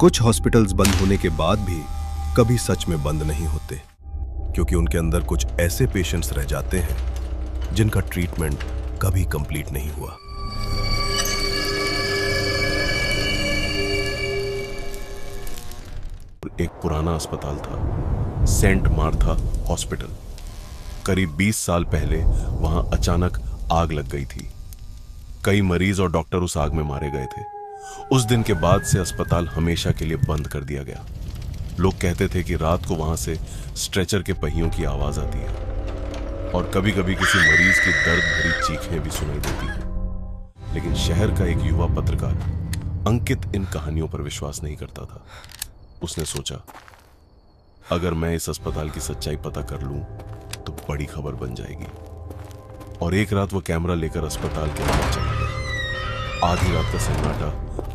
कुछ हॉस्पिटल्स बंद होने के बाद भी कभी सच में बंद नहीं होते, क्योंकि उनके अंदर कुछ ऐसे पेशेंट्स रह जाते हैं जिनका ट्रीटमेंट कभी कंप्लीट नहीं हुआ। एक पुराना अस्पताल था, सेंट मार्था हॉस्पिटल। करीब 20 साल पहले वहां अचानक आग लग गई थी। कई मरीज और डॉक्टर उस आग में मारे गए थे। उस दिन के बाद से अस्पताल हमेशा के लिए बंद कर दिया गया। लोग कहते थे कि रात को वहां से स्ट्रेचर के पहियों की आवाज आती है और कभी कभी किसी मरीज की दर्द भरी चीखें भी सुनाई देती हैं। लेकिन शहर का एक युवा पत्रकार अंकित इन कहानियों पर विश्वास नहीं करता था। उसने सोचा, अगर मैं इस अस्पताल की सच्चाई पता कर लूं तो बड़ी खबर बन जाएगी। और एक रात वो कैमरा लेकर अस्पताल के अंदर चला गया। आधी रात का सन्नाटा,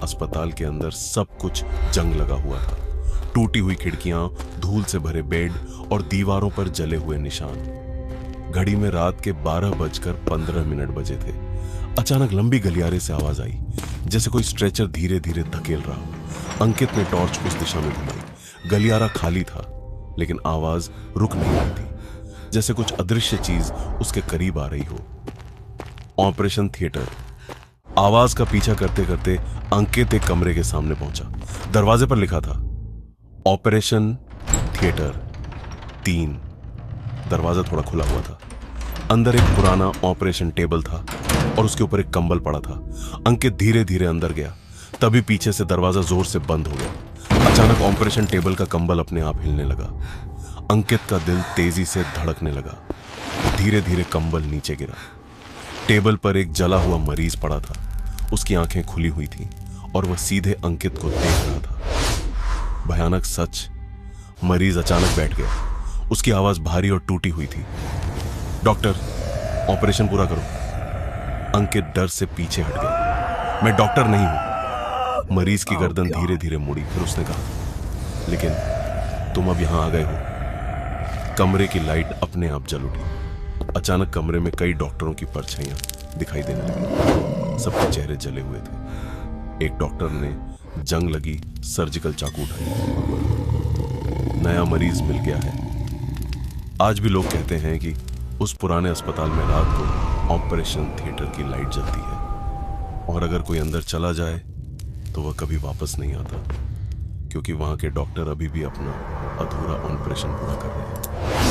अस्पताल के अंदर सब कुछ जंग लगा हुआ था। टूटी हुई खिड़कियां, धूल से भरे बेड और दीवारों पर जले हुए निशान। घड़ी में रात के 12:15 बजे थे। अचानक लंबी गलियारे से आवाज आई, जैसे कोई स्ट्रेचर धीरे धीरे धकेल रहा हो। अंकित ने टॉर्च उस दिशा में घुमाई। गलियारा खाली था, लेकिन आवाज रुक नहीं रही थी, जैसे कुछ अदृश्य चीज उसके करीब आ रही हो। Operation theatre. आवाज का पीछा करते करते अंकित एक कमरे के सामने पहुंचा। दरवाजे पर लिखा था, ऑपरेशन थिएटर 3। दरवाजा थोड़ा खुला हुआ था। अंदर एक पुराना ऑपरेशन टेबल था और उसके ऊपर एक कंबल पड़ा था। अंकित धीरे धीरे अंदर गया। तभी पीछे से दरवाजा जोर से बंद हो गया। अचानक ऑपरेशन टेबल का कंबल अपने आप हिलने लगा। अंकित का दिल तेजी से धड़कने लगा। धीरे धीरे कंबल नीचे गिरा। टेबल पर एक जला हुआ मरीज पड़ा था। उसकी आंखें खुली हुई थीं और वह सीधे अंकित को देख रहा था। भयानक सच, मरीज अचानक बैठ गया। उसकी आवाज भारी और टूटी हुई थी। डॉक्टर, ऑपरेशन पूरा करो। अंकित डर से पीछे हट गया। मैं डॉक्टर नहीं हूं। मरीज की गर्दन धीरे धीरे मुड़ी। फिर उसने कहा, लेकिन तुम अब यहां आ गए हो। कमरे की लाइट अपने आप जल उठी। अचानक कमरे में कई डॉक्टरों की परछाइयां दिखाई देने लगी। सबके चेहरे जले हुए थे। एक डॉक्टर ने जंग लगी सर्जिकल चाकू उठाई। नया मरीज मिल गया है। आज भी लोग कहते हैं कि उस पुराने अस्पताल में रात को ऑपरेशन थिएटर की लाइट जलती है, और अगर कोई अंदर चला जाए तो वह कभी वापस नहीं आता, क्योंकि वहां के डॉक्टर अभी भी अपना अधूरा ऑपरेशन पूरा कर रहे हैं।